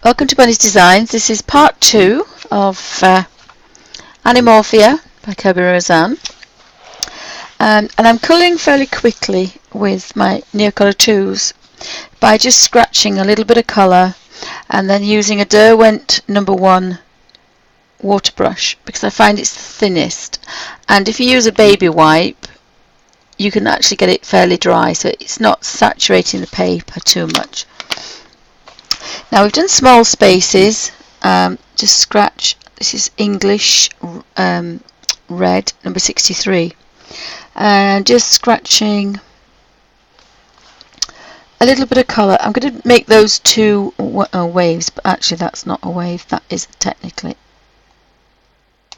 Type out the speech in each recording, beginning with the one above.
Welcome to Bunny's Designs. This is part 2 of Animorphia by Kobe Rozan. And I'm colouring fairly quickly with my Neocolor 2s by just scratching a little bit of colour and then using a 1derwent number 1 water brush because I find it's the thinnest. And if you use a baby wipe, you can actually get it fairly dry, so it's not saturating the paper too much. Now we've done small spaces, just scratch, this is English red, number 63, and just scratching a little bit of colour. I'm going to make those two waves, but actually that's not a wave, that is technically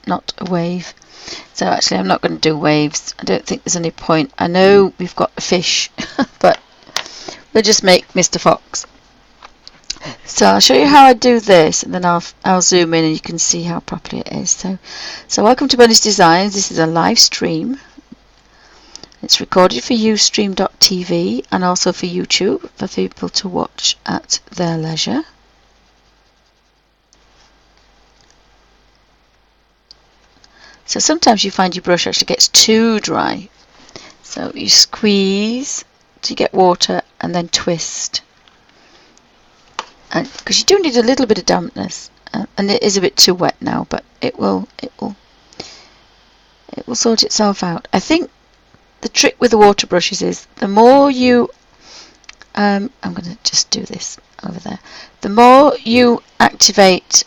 not a wave. So actually I'm not going to do waves, I don't think there's any point. I know we've got a fish, but we'll just make Mr. Fox. So I'll show you how I do this, and then I'll zoom in and you can see how properly it is. So welcome to Bunny's Designs. This is a live stream. It's recorded for Ustream.tv and also for YouTube for people to watch at their leisure. So sometimes you find your brush actually gets too dry. So you squeeze to get water and then twist. Because you do need a little bit of dampness, and it is a bit too wet now, but it will sort itself out. I think the trick with the water brushes is the more you I'm going to just do this over there. The more you activate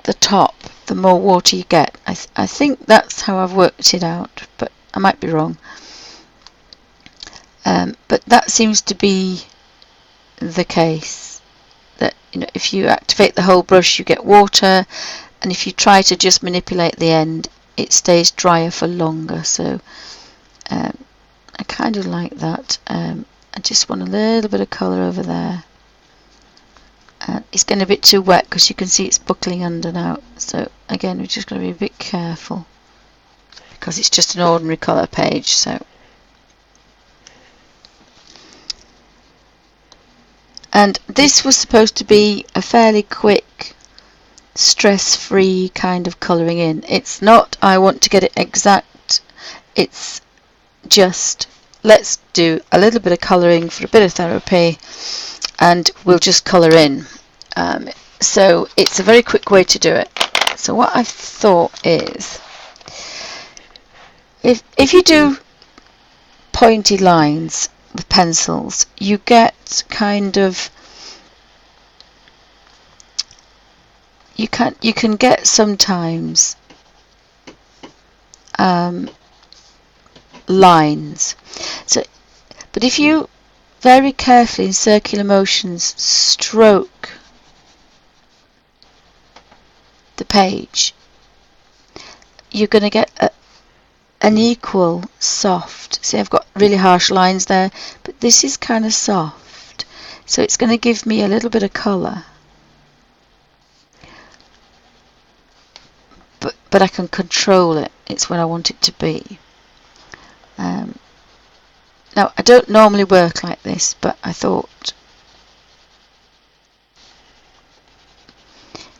the top, the more water you get. I think that's how I've worked it out, but I might be wrong. But that seems to be the case. That, you know, if you activate the whole brush you get water, and if you try to just manipulate the end it stays drier for longer. So I kind of like that. I just want a little bit of colour over there. It's getting a bit too wet because you can see it's buckling under now, so again we're just going to be a bit careful because it's just an ordinary colour page. So and this was supposed to be a fairly quick, stress-free kind of colouring in. It's not, I want to get it exact, it's just, let's do a little bit of colouring for a bit of therapy and we'll just colour in. So it's a very quick way to do it. So what I've thought is, if you do pointy lines with pencils, you get kind of, you can get sometimes lines. So, but if you very carefully in circular motions stroke the page, you're going to get an equal soft. See, I've got really harsh lines there, but this is kind of soft, so it's going to give me a little bit of colour, but I can control it. It's when I want it to be. Now I don't normally work like this, but I thought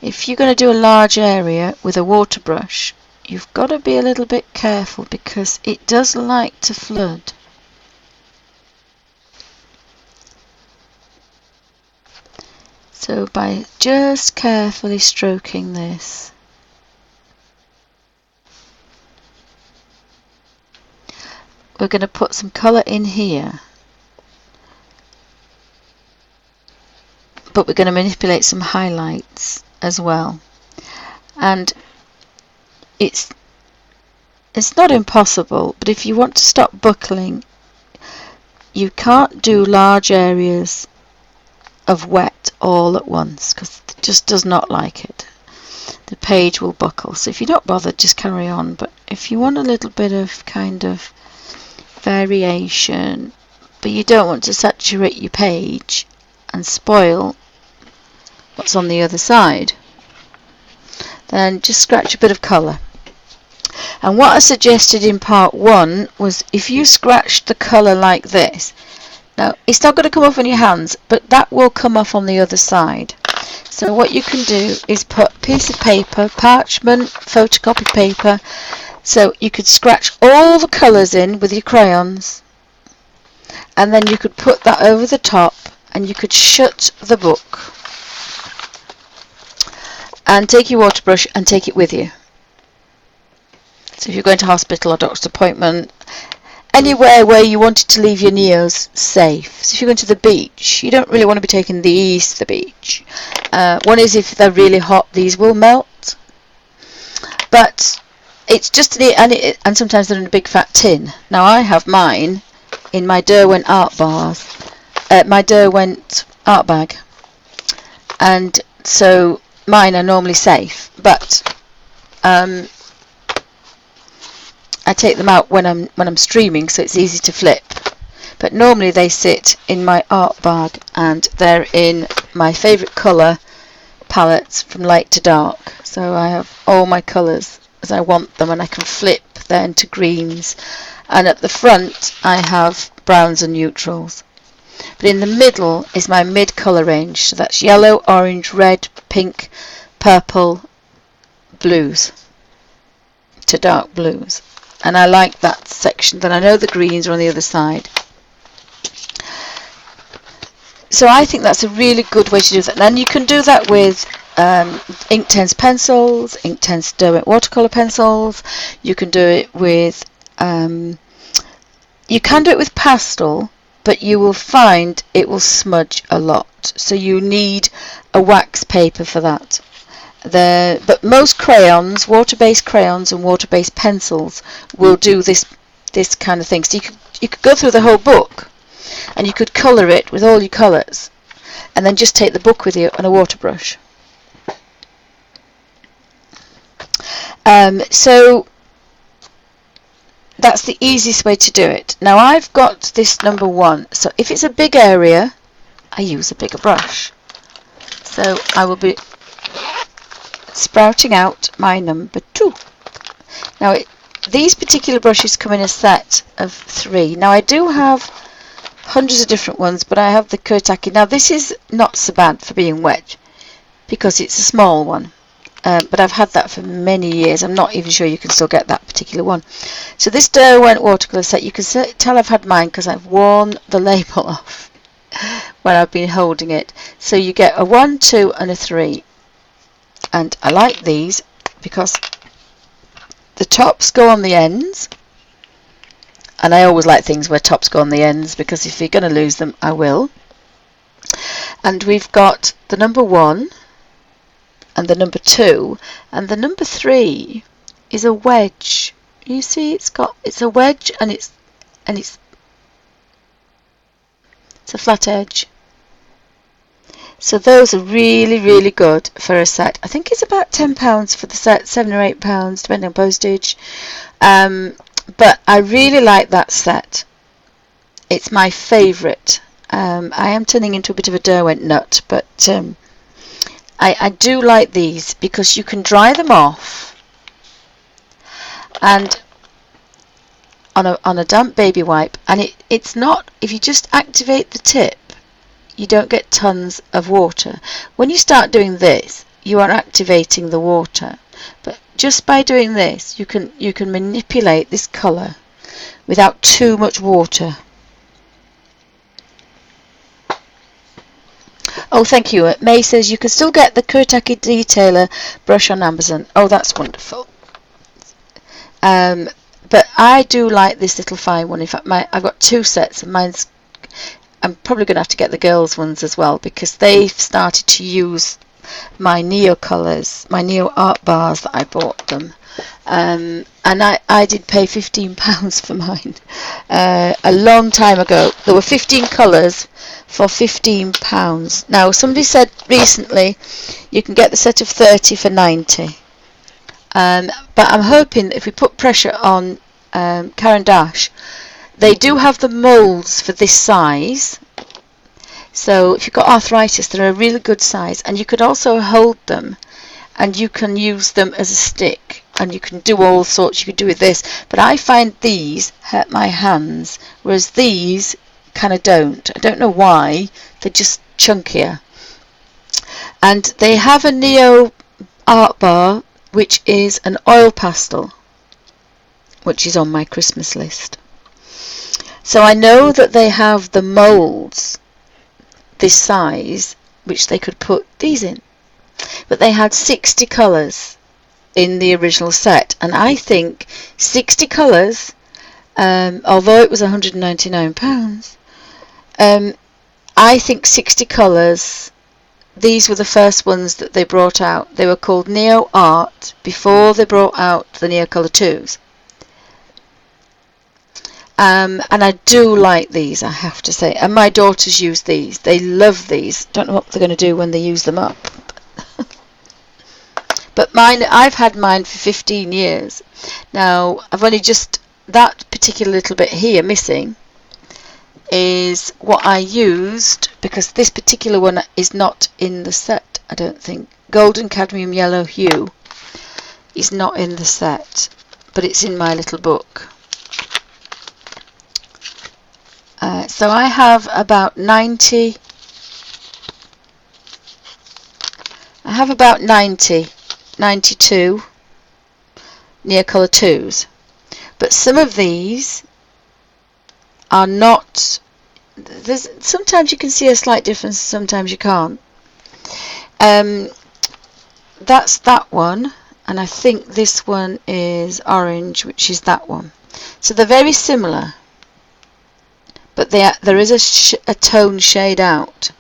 if you're going to do a large area with a water brush, you've got to be a little bit careful because it does like to flood. So by just carefully stroking this, we're going to put some colour in here, but we're going to manipulate some highlights as well. And it's not impossible, but if you want to stop buckling, you can't do large areas of wet all at once because it just does not like it. The page will buckle. So if you're not bothered, just carry on. But if you want a little bit of kind of variation, but you don't want to saturate your page and spoil what's on the other side, then just scratch a bit of colour. And what I suggested in part 1 was if you scratched the colour like this, now it's not going to come off on your hands, but that will come off on the other side. So what you can do is put a piece of paper, parchment, photocopy paper, so you could scratch all the colours in with your crayons, and then you could put that over the top and you could shut the book and take your water brush and take it with you. So if you're going to hospital or doctor's appointment, anywhere where you wanted to leave your neos safe. So if you're going to the beach, you don't really want to be taking these to the beach. One is if they're really hot, these will melt. But it's just and sometimes they're in a big fat tin. Now I have mine in my 1derwent art bars, my 1derwent art bag, and so mine are normally safe. But I take them out when I'm streaming, so it's easy to flip. But normally they sit in my art bag, and they're in my favourite colour palettes from light to dark. So I have all my colours as I want them, and I can flip then to greens. And at the front I have browns and neutrals. But in the middle is my mid colour range. So that's yellow, orange, red, pink, purple, blues to dark blues. And I like that section. Then I know the greens are on the other side. So I think that's a really good way to do that. And you can do that with Inktense pencils, Inktense 1derwent watercolour pencils. You can do it with pastel, but you will find it will smudge a lot. So you need a wax paper for that. But most crayons, water-based crayons and water-based pencils will do this kind of thing. So you could go through the whole book and you could colour it with all your colours, and then just take the book with you on a water brush. So that's the easiest way to do it. Now I've got this number 1, so if it's a big area, I use a bigger brush. So I will be sprouting out my number 2. Now these particular brushes come in a set of 3. Now I do have hundreds of different ones, but I have the Kuretake. Now this is not so bad for being wet because it's a small one, but I've had that for many years. I'm not even sure you can still get that particular one. So this 1derwent watercolour set, you can tell I've had mine because I've worn the label off when I've been holding it. So you get a 1, 2 and a 3. And I like these because the tops go on the ends, and I always like things where tops go on the ends because if you're going to lose them, I will. And we've got the number 1 and the number 2, and the number 3 is a wedge. You see, it's a wedge, and it's a flat edge. So those are really, really good for a set. I think it's about £10 for the set, £7 or £8 depending on postage. But I really like that set. It's my favourite. I am turning into a bit of a 1derwent nut, but I do like these because you can dry them off, and on a damp baby wipe, and it's not, if you just activate the tip, you don't get tons of water. When you start doing this, you are activating the water, but just by doing this you can manipulate this colour without too much water. Oh, thank you. May says you can still get the Kuretake Detailer brush on Amazon. Oh, that's wonderful. But I do like this little fine one. In fact, I've got 2 sets, and I'm probably going to have to get the girls' ones as well because they've started to use my Neo colours, my Neo art bars that I bought them. And I did pay £15 for mine a long time ago. There were 15 colours for £15. Now somebody said recently you can get the set of 30 for 90. But I'm hoping that if we put pressure on Caran d'Ache, they do have the moulds for this size. So if you've got arthritis, they're a really good size, and you could also hold them and you can use them as a stick, and you can do all sorts. You could do with this, but I find these hurt my hands, whereas these kind of don't. I don't know why, they're just chunkier. And they have a Neo art bar, which is an oil pastel, which is on my Christmas list. So I know that they have the moulds this size, which they could put these in. But they had 60 colours in the original set, and I think 60 colours, although it was £199, I think 60 colours, these were the first ones that they brought out. They were called Neo Art before they brought out the Neo Colour 2s. And I do like these, I have to say. And my daughters use these. They love these. Don't know what they're going to do when they use them up. But mine, I've had mine for 15 years. Now, I've only just, that particular little bit here missing is what I used, because this particular one is not in the set, I don't think. Golden Cadmium Yellow Hue is not in the set, but it's in my little book. So I have about 90, 92 Neo Colour 2s, but some of these are not, sometimes you can see a slight difference, sometimes you can't. That's that one, and I think this one is orange, which is that one. So they're very similar, but there is a tone shade out.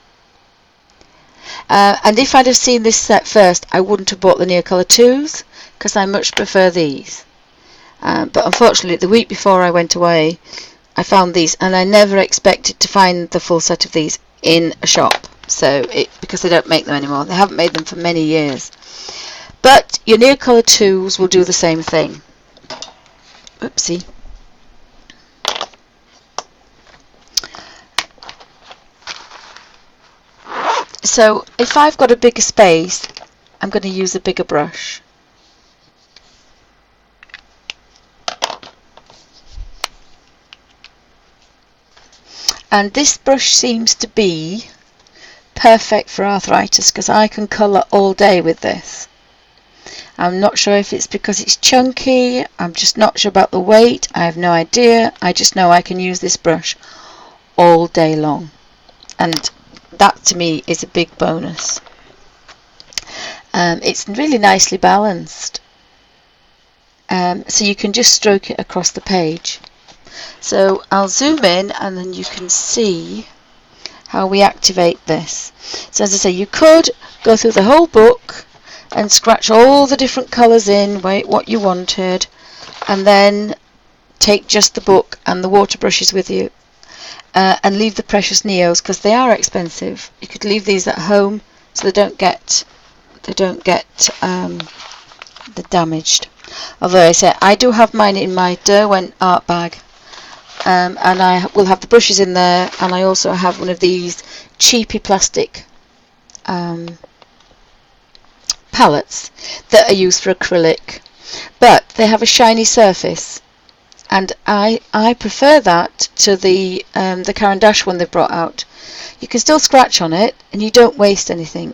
And if I'd have seen this set first, I wouldn't have bought the Neo Colour 2s, because I much prefer these. But unfortunately, the week before I went away, I found these, and I never expected to find the full set of these in a shop. So because they don't make them anymore. They haven't made them for many years. But your Neo Colour 2s will do the same thing. Oopsie. So if I've got a bigger space, I'm going to use a bigger brush. And this brush seems to be perfect for arthritis, because I can colour all day with this. I'm not sure if it's because it's chunky, I'm just not sure about the weight, I have no idea. I just know I can use this brush all day long, and that to me is a big bonus. It's really nicely balanced, so you can just stroke it across the page. So I'll zoom in and then you can see how we activate this. So as I say, you could go through the whole book and scratch all the different colours in what you wanted, and then take just the book and the water brushes with you, and leave the precious Neos, because they are expensive. You could leave these at home so they don't get damaged. Although I say I do have mine in my 1derwent art bag. And I will have the brushes in there, and I also have one of these cheapy plastic palettes that are used for acrylic, but they have a shiny surface, and I prefer that to the Caran d'Ache one they've brought out. You can still scratch on it and you don't waste anything.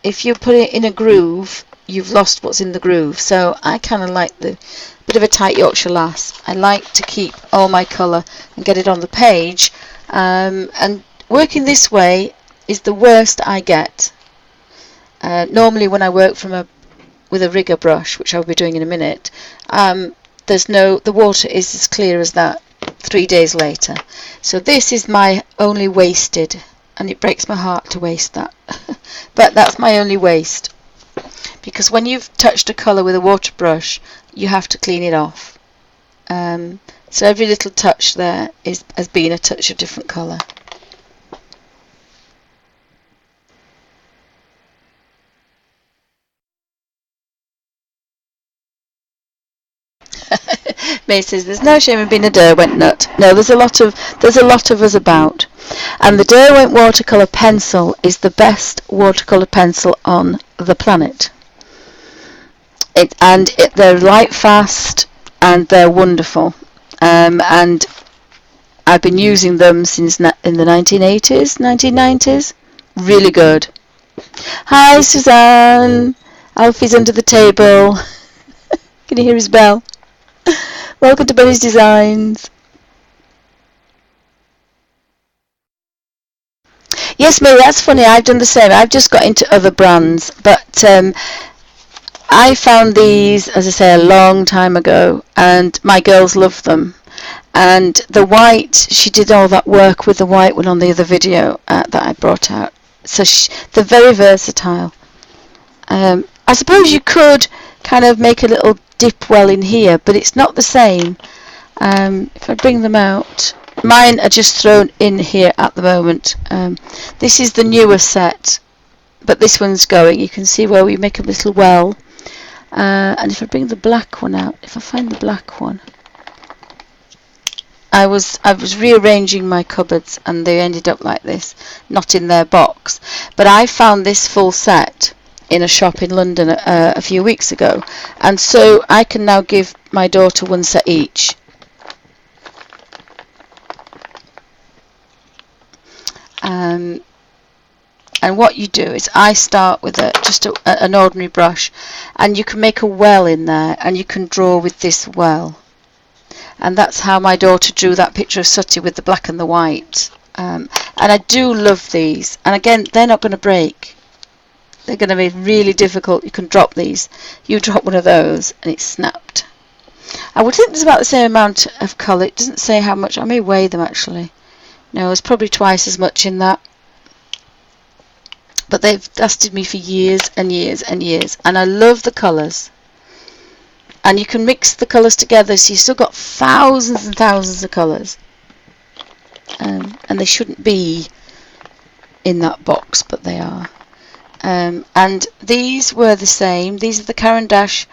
If you put it in a groove, you've lost what's in the groove. So I kind of like the bit of a tight Yorkshire lass. I like to keep all my colour and get it on the page, and working this way is the worst I get. Normally when I work with a rigger brush, which I'll be doing in a minute, the water is as clear as that 3 days later. So this is my only wasted, and it breaks my heart to waste that. But that's my only waste, because when you've touched a colour with a water brush, you have to clean it off. So every little touch there has been a touch of different colour. May says there's no shame in being a 1derwent nut. No, there's a lot of us about, and the 1derwent watercolour pencil is the best watercolour pencil on the planet. They're light fast and they're wonderful, and I've been using them since in the 1980s, 1990s. Really good. Hi, Suzanne. Alfie's under the table. Can you hear his bell? Welcome to Bunny's Designs. Yes, Mary, that's funny. I've done the same. I've just got into other brands, but I found these, as I say, a long time ago, and my girls love them. And the white, she did all that work with the white one on the other video that I brought out. So they're very versatile. I suppose you could kind of make a little dip well in here, but it's not the same. If I bring them out, mine are just thrown in here at the moment. This is the newer set, but this one's going. You can see where we make a little well. And if I bring the black one out, if I find the black one, I was rearranging my cupboards and they ended up like this, not in their box. But I found this full set in a shop in London a few weeks ago, and so I can now give my daughter one set each. And what you do is I start with just an ordinary brush, and you can make a well in there, and you can draw with this well. And that's how my daughter drew that picture of Sooty with the black and the white. And I do love these. And again, they're not going to break. They're going to be really difficult. You can drop these. You drop one of those and it's snapped. I would think there's about the same amount of colour. It doesn't say how much. I may weigh them actually. No, there's probably twice as much in that. But they've lasted me for years and years and years. And I love the colours. And you can mix the colours together, so you've still got thousands and thousands of colours. And they shouldn't be in that box, but they are. And these were the same. These are the Caran d'Ache.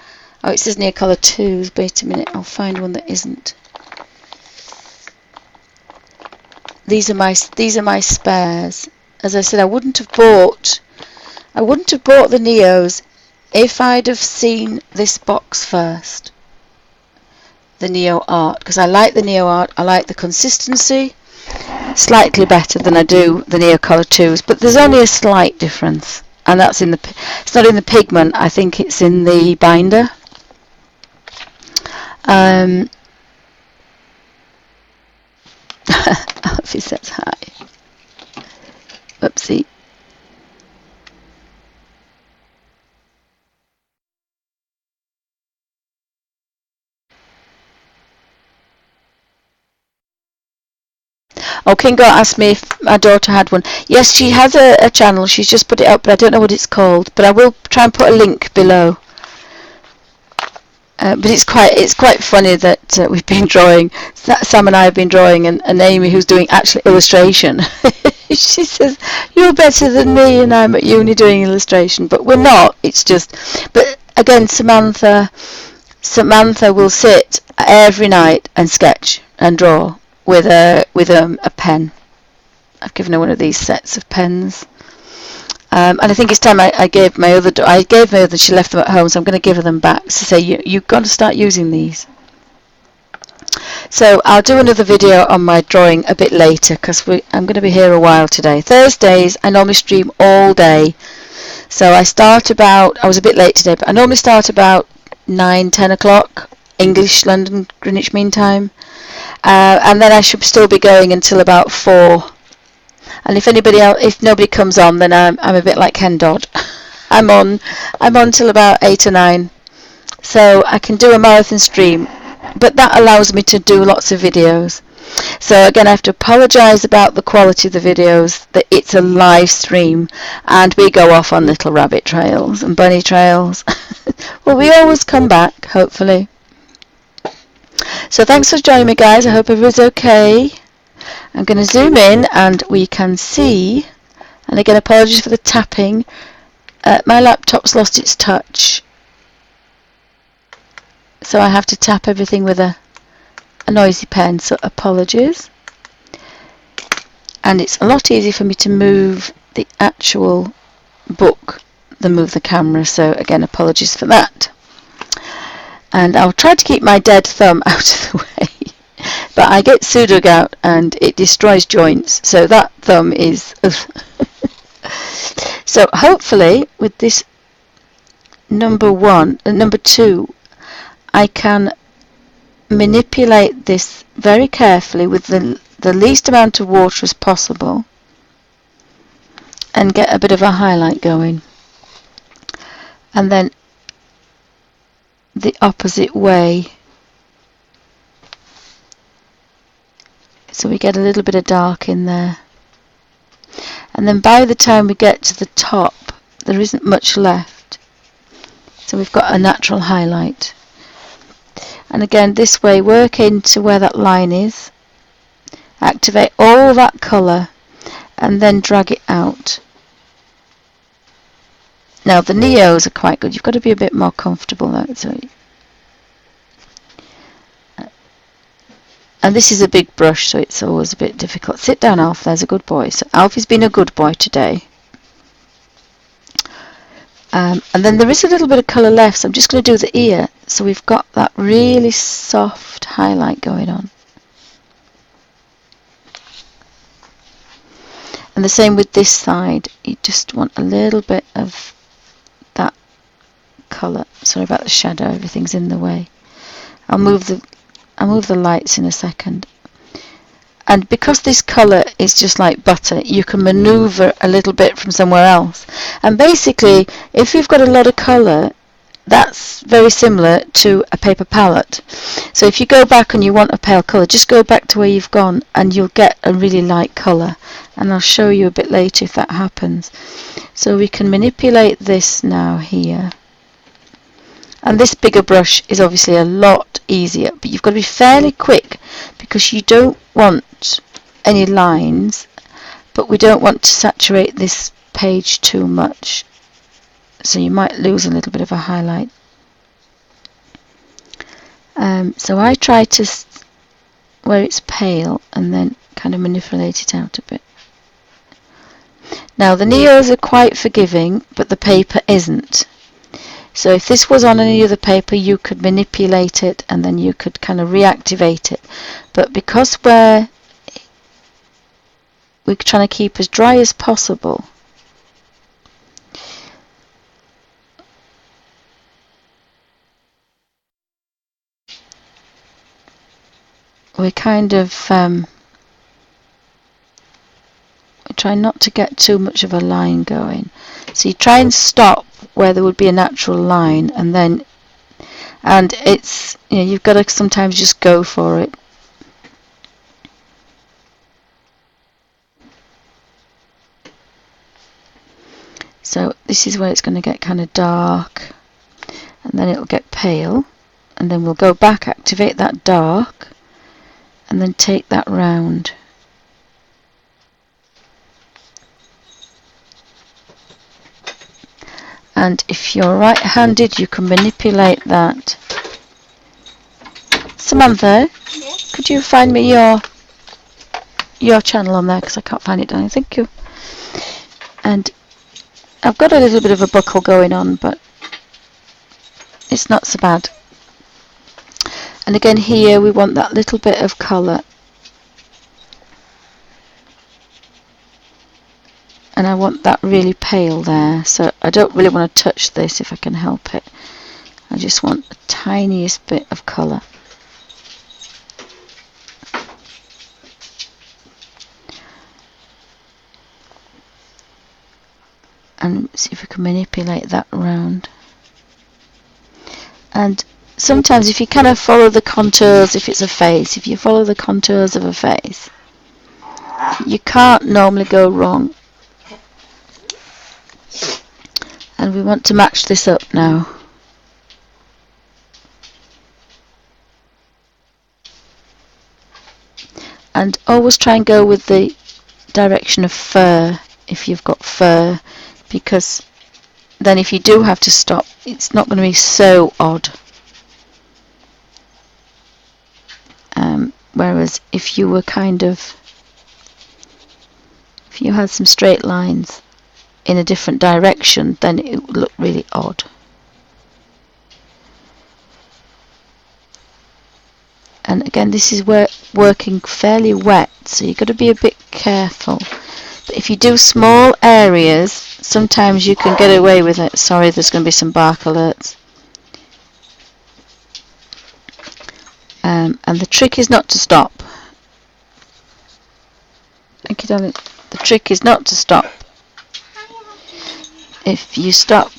Oh, it says near colour 2s. Wait a minute, I'll find one that isn't. These are my spares. As I said, I wouldn't have bought the Neos if I'd have seen this box first, the Neo Art, because I like the Neo Art. I like the consistency slightly better than I do the Neo Colour 2s, but there's only a slight difference, and that's it's not in the pigment. I think it's in the binder. Alfie says hi. Whoopsie. Oh, Kingo asked me if my daughter had one. Yes, she has a channel. She's just put it up, but I don't know what it's called. But I will try and put a link below. But it's quite funny that we've been drawing. Sam and I have been drawing, and Amy, who's doing actual illustration, she says, "You're better than me, and I'm at uni doing illustration." But we're not. It's just. But again, Samantha will sit every night and sketch and draw with a pen. I've given her one of these sets of pens. And I think it's time I gave my other. She left them at home, so I'm going to give her them back. So say you've got to start using these. So I'll do another video on my drawing a bit later because I'm going to be here a while today. Thursdays I normally stream all day. So I was a bit late today, but I normally start about 9-10 o'clock English London Greenwich Mean Time, and then I should still be going until about 4. And if nobody comes on, then I'm a bit like Ken Dodd. I'm on till about 8 or 9, so I can do a marathon stream. But that allows me to do lots of videos. So again, I have to apologise about the quality of the videos. That it's a live stream, and we go off on little rabbit trails and bunny trails. Well, we always come back, hopefully. So thanks for joining me, guys. I hope everyone's okay. I'm going to zoom in and we can see, and again apologies for the tapping, my laptop's lost its touch, so I have to tap everything with a noisy pen, so apologies. And it's a lot easier for me to move the actual book than move the camera, so again apologies for that. And I'll try to keep my dead thumb out of the way. But I get pseudogout and it destroys joints, so that thumb is. So So hopefully with this number 2, I can manipulate this very carefully with the least amount of water as possible and get a bit of a highlight going. And then the opposite way, so we get a little bit of dark in there. And then by the time we get to the top, there isn't much left, so we've got a natural highlight. And again, this way, work into where that line is, activate all that colour, and then drag it out. Now the neos are quite good. You've got to be a bit more comfortable though. And this is a big brush, so it's always a bit difficult. Sit down, Alf. There's a good boy. So Alfie's been a good boy today. And then there is a little bit of colour left, so I'm just going to do the ear. So we've got that really soft highlight going on. And the same with this side. You just want a little bit of that colour. Sorry about the shadow, everything's in the way. I'll move the lights in a second. And because this colour is just like butter, you can manoeuvre a little bit from somewhere else. And basically, if you've got a lot of colour, that's very similar to a paper palette. So if you go back and you want a pale colour, just go back to where you've gone and you'll get a really light colour. And I'll show you a bit later if that happens. So we can manipulate this now here. And this bigger brush is obviously a lot easier, but you've got to be fairly quick because you don't want any lines, but we don't want to saturate this page too much. So you might lose a little bit of a highlight. So I try to where it's pale and then kind of manipulate it out a bit. Now the neos are quite forgiving, but the paper isn't. So if this was on any other paper, you could manipulate it and then you could kind of reactivate it. But because we're trying to keep as dry as possible, we kind of we try not to get too much of a line going. So you try and stop where there would be a natural line, and it's, you know, you've got to sometimes just go for it. So this is where it's going to get kind of dark, and then it'll get pale, and then we'll go back, activate that dark, and then take that round. And if you're right-handed, you can manipulate that. Samantha, yeah? Could you find me your channel on there, because I can't find it down. Thank you. And I've got a little bit of a buckle going on, but it's not so bad. And again here we want that little bit of colour. And I want that really pale there, so I don't really want to touch this if I can help it. I just want the tiniest bit of colour. And see if we can manipulate that around. And sometimes if you kind of follow the contours, if it's a face, if you follow the contours of a face, you can't normally go wrong. And we want to match this up now. And always try and go with the direction of fur if you've got fur, because then if you do have to stop, it's not going to be so odd. Whereas if you were if you had some straight lines in a different direction, then it would look really odd. And again, this is working fairly wet, so you've got to be a bit careful, But if you do small areas, sometimes you can get away with it. Sorry, there's going to be some bark alerts. And the trick is not to stop. Thank you, darling. The trick is not to stop. If you stop,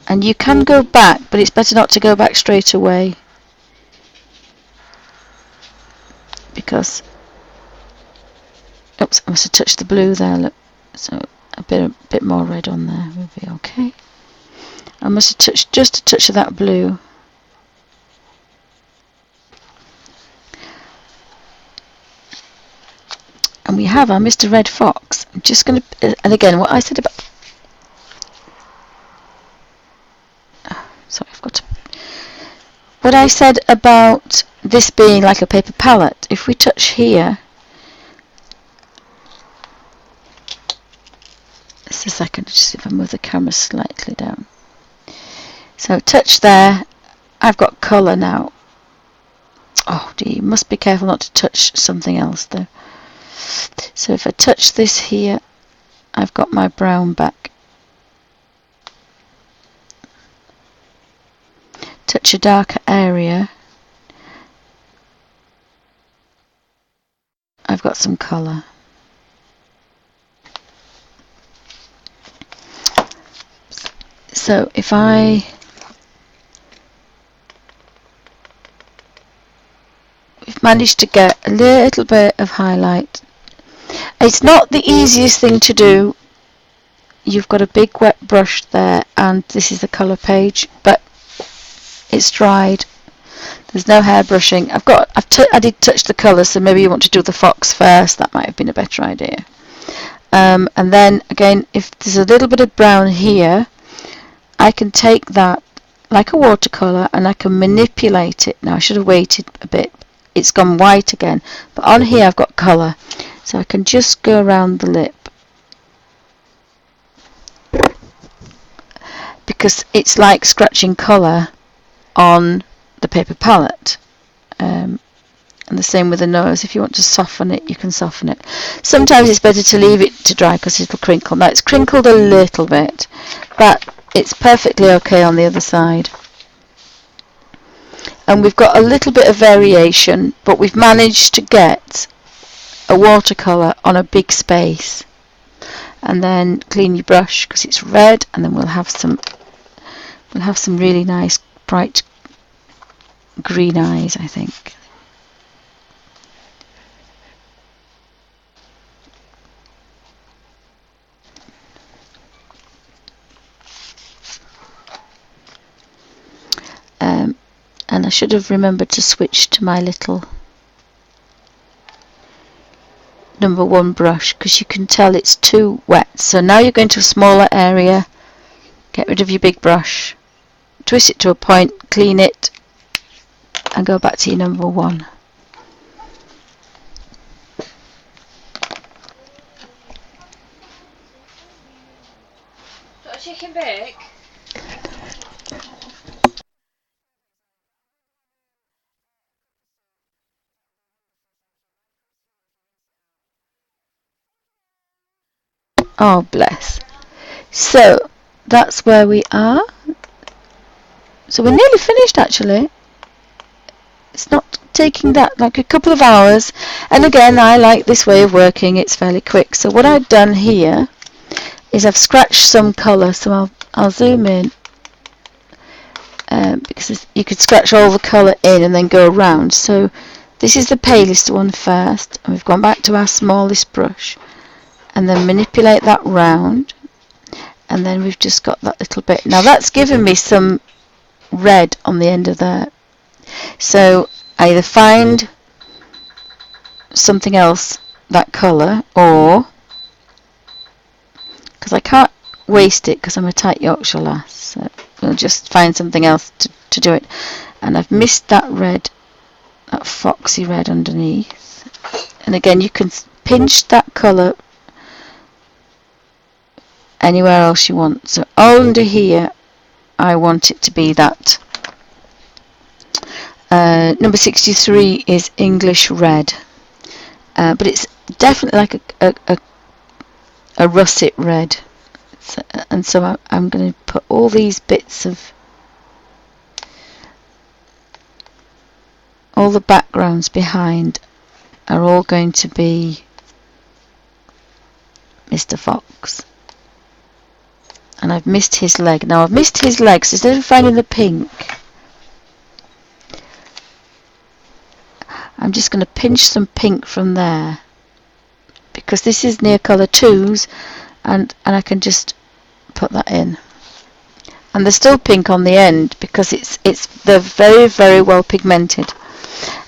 and you can go back, but it's better not to go back straight away, because, oops, I must have touched the blue there. Look, so a bit more red on there will be okay. I must have touched just a touch of that blue. And we have our Mr. Red Fox. I'm just going to, and again, what I said about, sorry, I've got to, what I said about this being like a paper palette, if we touch here, just a second, just see if I move the camera slightly down. So touch there, I've got colour now. Oh dear, you must be careful not to touch something else though. So if I touch this here, I've got my brown back. Touch a darker area, I've got some colour. So if we've managed to get a little bit of highlight. It's not the easiest thing to do. You've got a big wet brush there, and this is the colour page, but it's dried. There's no hair brushing. I did touch the colour, so maybe you want to do the fox first. That might have been a better idea. And then again, if there's a little bit of brown here, I can take that like a watercolour and I can manipulate it. Now I should have waited a bit. It's gone white again, but on here I've got colour, so I can just go around the lip, because it's like scratching colour on the paper palette. And the same with the nose. If you want to soften it, you can soften it. Sometimes it's better to leave it to dry because it'll crinkle. Now it's crinkled a little bit, but it's perfectly okay on the other side. And we've got a little bit of variation, but we've managed to get a watercolour on a big space. And then clean your brush because it's red, and then we'll have some really nice bright green eyes, I think. And I should have remembered to switch to my little number 1 brush, because you can tell it's too wet. So now you're going to a smaller area, get rid of your big brush, twist it to a point, clean it, and go back to your number 1. Got a chicken bake? Oh bless. So that's where we are. So we're nearly finished actually. It's not taking that like a couple of hours, and again I like this way of working, it's fairly quick. So what I've done here is I've scratched some colour, so I'll zoom in, because you could scratch all the colour in and then go around. So this is the palest one first, and we've gone back to our smallest brush and then manipulate that round, and then we've just got that little bit. Now that's given me some red on the end of there, so I either find something else that colour, or, because I can't waste it because I'm a tight Yorkshire lass, so we'll just find something else to do it. And I've missed that red, that foxy red underneath, and again you can pinch that colour anywhere else you want. So under here I want it to be that Number 63 is English red, but it's definitely like a russet red. So I'm going to put all these bits of all the backgrounds behind are all going to be Mr. Fox. And I've missed his leg. Now I've missed his leg, so instead of finding the pink, I'm just going to pinch some pink from there, because this is near colour 2s, and I can just put that in. And there's still pink on the end because they're very, very well pigmented.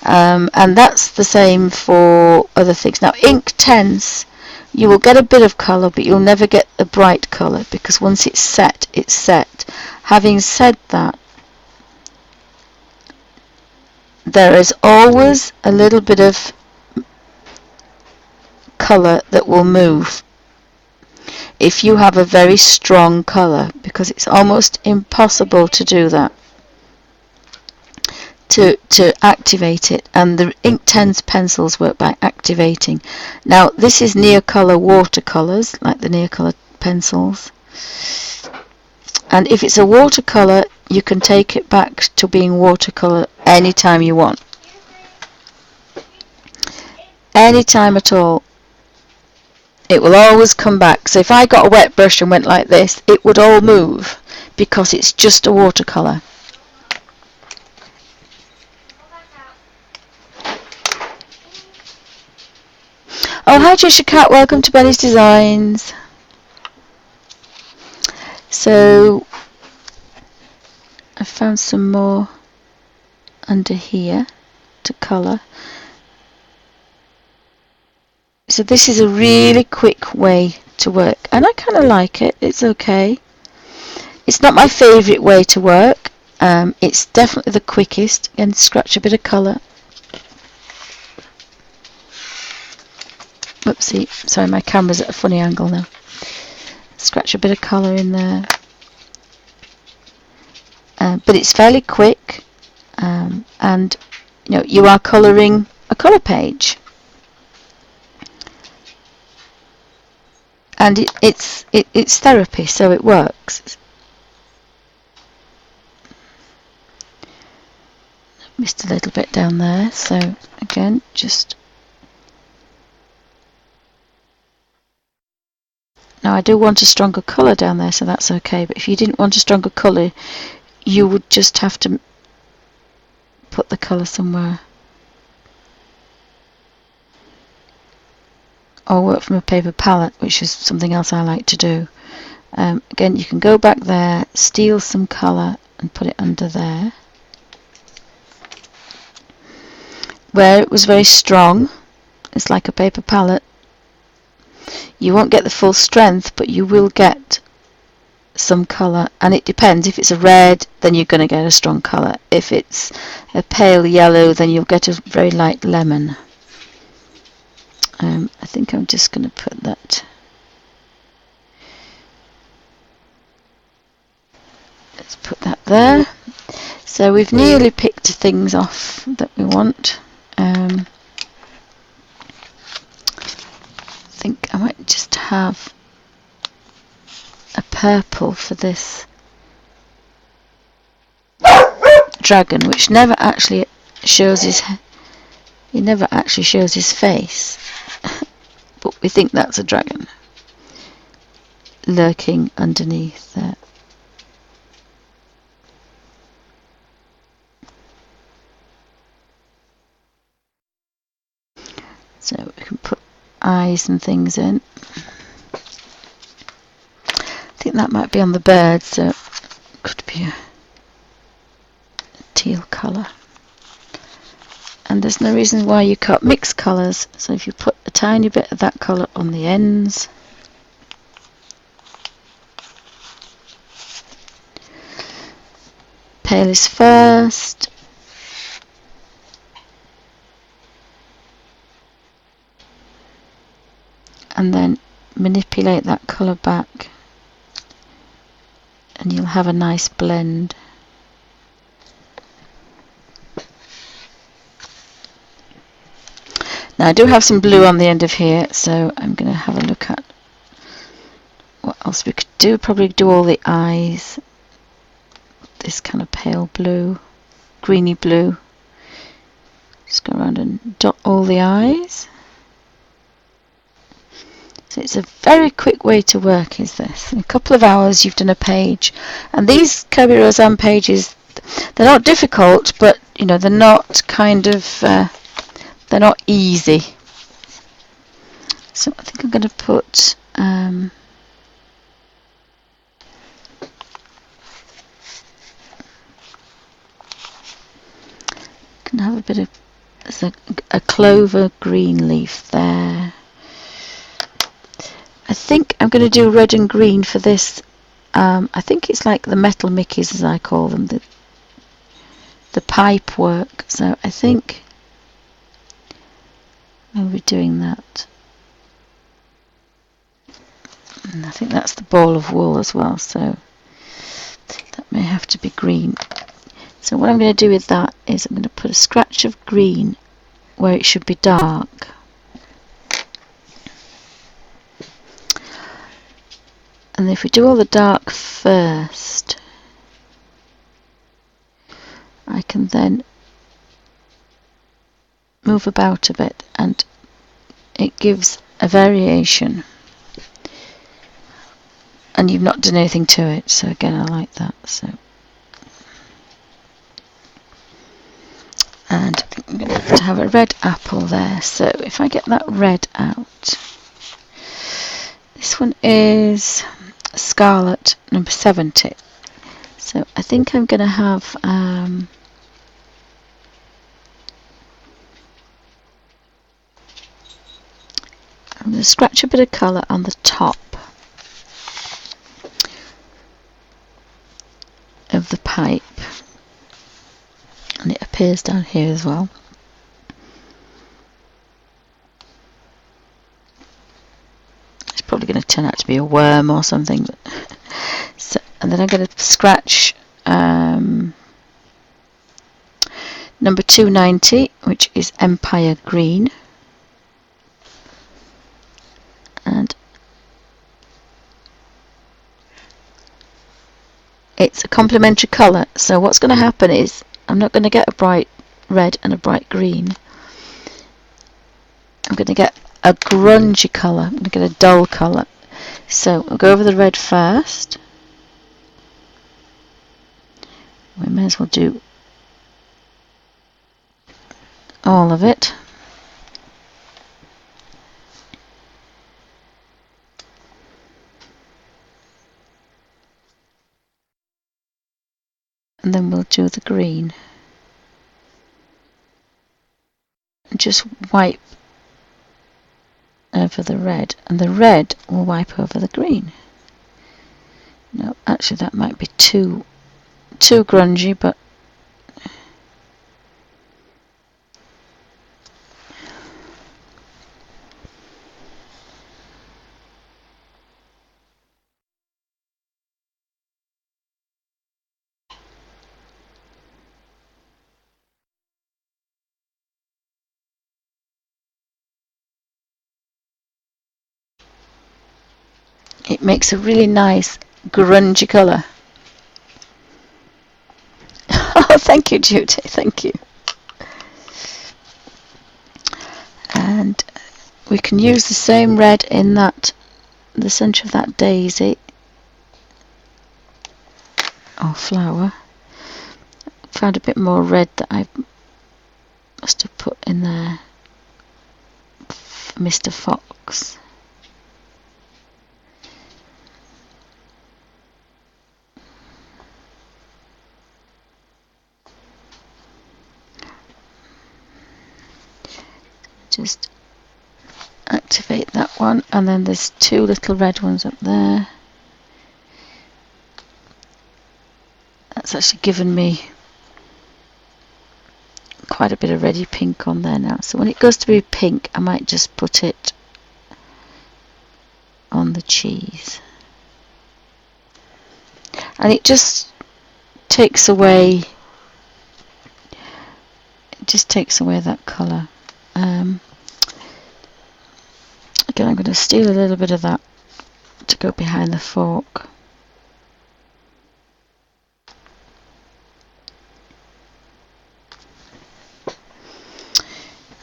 And that's the same for other things. Now Inktense, you will get a bit of colour, but you'll never get a bright colour, because once it's set, it's set. Having said that, there is always a little bit of colour that will move if you have a very strong colour, because it's almost impossible to do that, to activate it, and the Inktense pencils work by activating. Now this is near colour watercolours, like the near colour pencils, and if it's a watercolour, you can take it back to being watercolour anytime you want, anytime at all. It will always come back. So if I got a wet brush and went like this, it would all move, because it's just a watercolour. Oh, hi Trisha Cat, welcome to Benny's Designs. So I found some more under here to colour. So this is a really quick way to work, and I kind of like it. It's okay. It's not my favourite way to work. It's definitely the quickest. Again, scratch a bit of colour. Oopsie, sorry, my camera's at a funny angle now. Scratch a bit of colour in there. But it's fairly quick, and you know, you are colouring a colour page. And it's therapy, so it works. Missed a little bit down there, so again, just... Now I do want a stronger colour down there, so that's okay, but if you didn't want a stronger colour, you would just have to put the colour somewhere. Or work from a paper palette, which is something else I like to do. Again, you can go back there, steal some colour and put it under there. Where it was very strong, it's like a paper palette. You won't get the full strength, but you will get some colour, and it depends. If it's a red, then you're going to get a strong colour. If it's a pale yellow, then you'll get a very light lemon. I think I'm just going to put that. Let's put that there. So we've nearly picked things off that we want. I think I might just have a purple for this dragon, which never actually shows his head. He never actually shows his face, but we think that's a dragon lurking underneath there. So we can put eyes and things in. I think that might be on the bird, so it could be a teal colour. And there's no reason why you can't mix colours, so if you put a tiny bit of that colour on the ends, pale is first, and then manipulate that colour back, and you'll have a nice blend. Now I do have some blue on the end of here, so I'm going to have a look at what else we could do. Probably do all the eyes. This kind of pale blue, greeny blue. Just go around and dot all the eyes. So it's a very quick way to work, is this. In a couple of hours you've done a page. And these Kirby Roseanne pages, they're not difficult, but you know, they're not kind of, they're not easy. So I think I'm going to put, can have a bit of, there's a clover green leaf there. I think I'm going to do red and green for this. I think it's like the metal Mickeys, as I call them, the pipe work. So I think I'll be doing that. And I think that's the ball of wool as well, so that may have to be green. So what I'm going to do with that is I'm going to put a scratch of green where it should be dark. And if we do all the dark first, I can then move about a bit and it gives a variation. And you've not done anything to it, so again I like that. So, and I'm going to have a red apple there. So if I get that red out, this one is Scarlet number 70. So I think I'm going to have I'm going to scratch a bit of colour on the top of the pipe, and it appears down here as well. It's probably going to turn out to be a worm or something. So, and then I'm going to scratch number 290, which is Empire Green, and it's a complementary colour. So what's going to happen is I'm not going to get a bright red and a bright green. I'm going to get a grungy colour. I'm going to get a dull colour. So I'll go over the red first. We may as well do all of it. And then we'll do the green. And just wipe over the red, and the red will wipe over the green. No, actually that might be too grungy, but it makes a really nice grungy colour. Oh, thank you, Judy, thank you. And we can use the same red in that, the centre of that daisy or flower. Found a bit more red that I must have put in there for Mr. Fox. Just activate that one, and then there's two little red ones up there. That's actually given me quite a bit of reddy pink on there now. So when it goes to be pink, I might just put it on the cheese. And it just takes away, that colour. I'm going to steal a little bit of that to go behind the fork.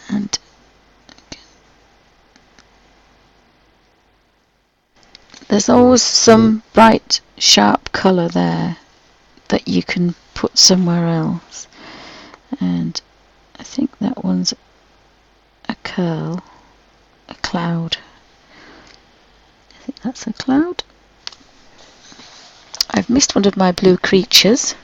And there's always some bright, sharp colour there that you can put somewhere else. And I think that one's a curl, a cloud. I think that's a cloud. I've missed one of my blue creatures.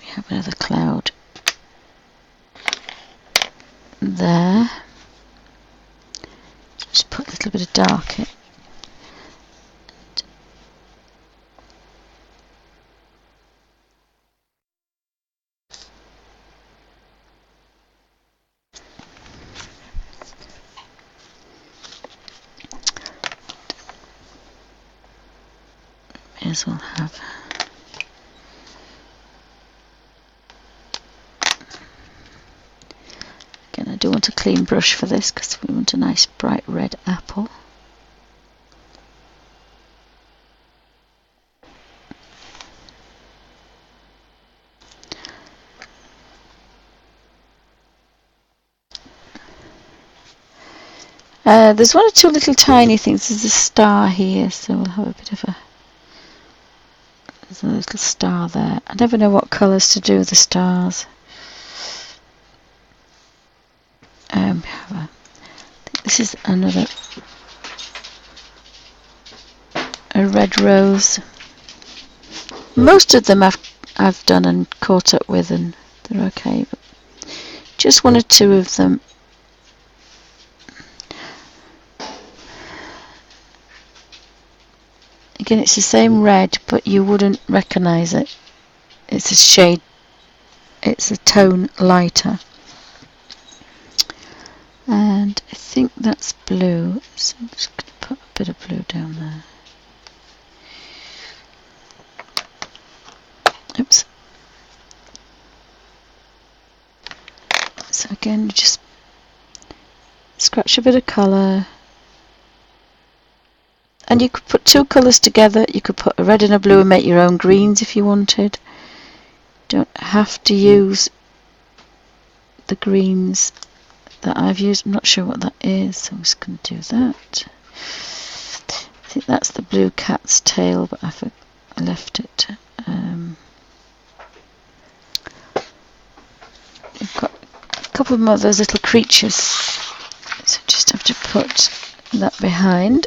We have another cloud there. Just put a little bit of dark in. May as well have. Again, I do want a clean brush for this because we want a nice bright red apple. There's one or two little tiny things. There's a star here, so we'll have a bit of a. There's a little star there. I never know what colours to do with the stars. I think this is another a red rose. Most of them I've done and caught up with, and they're okay. But just one or two of them. Again, it's the same red, but you wouldn't recognise it. It's a shade, it's a tone lighter. And I think that's blue, so I'm just going to put a bit of blue down there. Oops. So again, just scratch a bit of colour. And you could put two colours together. You could put a red and a blue and make your own greens if you wanted. Don't have to use the greens that I've used. I'm not sure what that is, so I'm just going to do that. I think that's the blue cat's tail, but I left it. We've got a couple more of those little creatures, so just have to put that behind.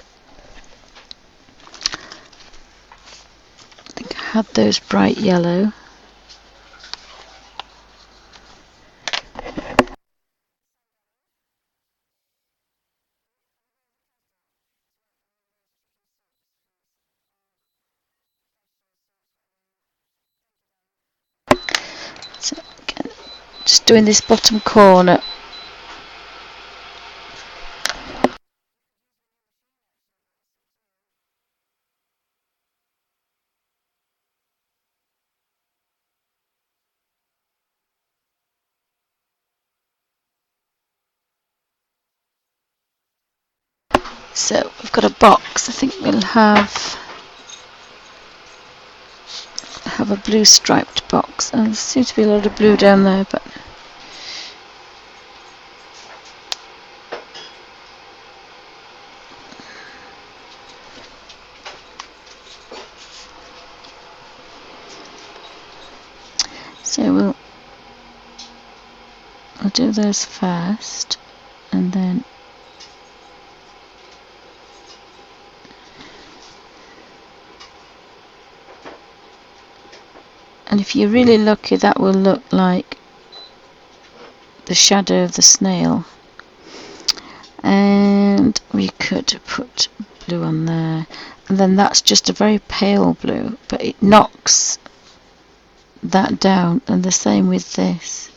Had those bright yellow. So again, just doing this bottom corner. So we've got a box. I think we'll have a blue striped box. And there seems to be a lot of blue down there, but so we'll do those first, and then and if you're really lucky, that will look like the shadow of the snail. And we could put blue on there, and then that's just a very pale blue, but it knocks that down, and the same with this.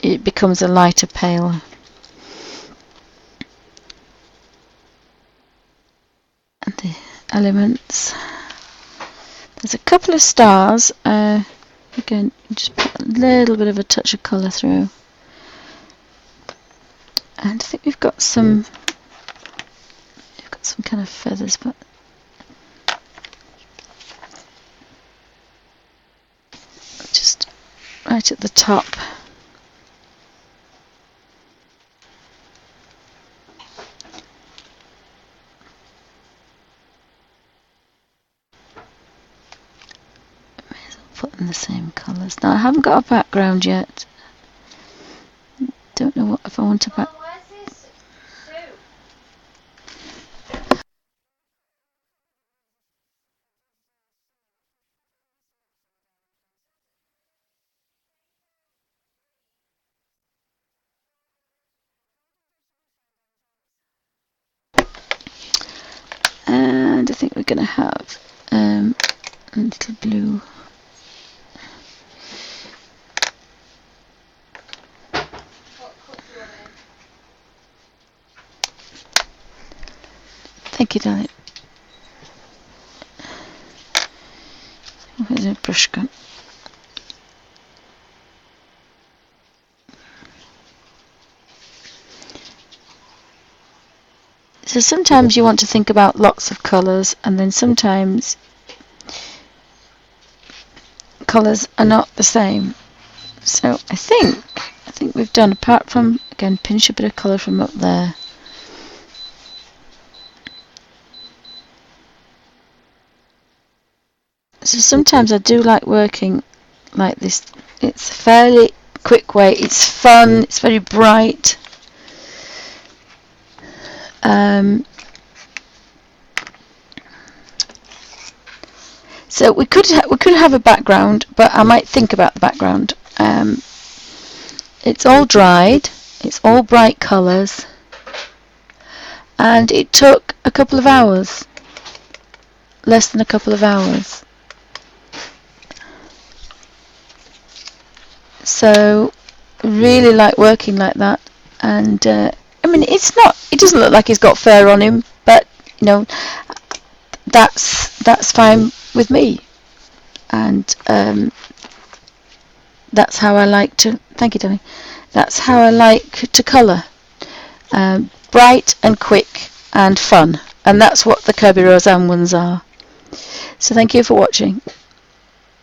It becomes a lighter pale. And the elements, there's a couple of stars. Again, just put a little bit of a touch of colour through, and I think we've got some kind of feathers, but just right at the top. Put in the same colours. Now I haven't got a background yet. Don't know if I want a back. And I think we're going to have a little blue. Thank you, darling. Where's my brush gone? So sometimes you want to think about lots of colours, and then sometimes colours are not the same. So I think we've done, apart from, again, pinch a bit of colour from up there. So sometimes I do like working like this. It's a fairly quick way, it's fun, it's very bright. So we could have a background, but I might think about the background. It's all dried, it's all bright colours, and it took a couple of hours, less than a couple of hours. So really like working like that. And I mean, it doesn't look like he's got fur on him, but you know, that's fine with me. And that's how I like to, thank you, darling, that's how I like to colour. Bright and quick and fun, and that's what the Kirby Roseanne ones are. So thank you for watching.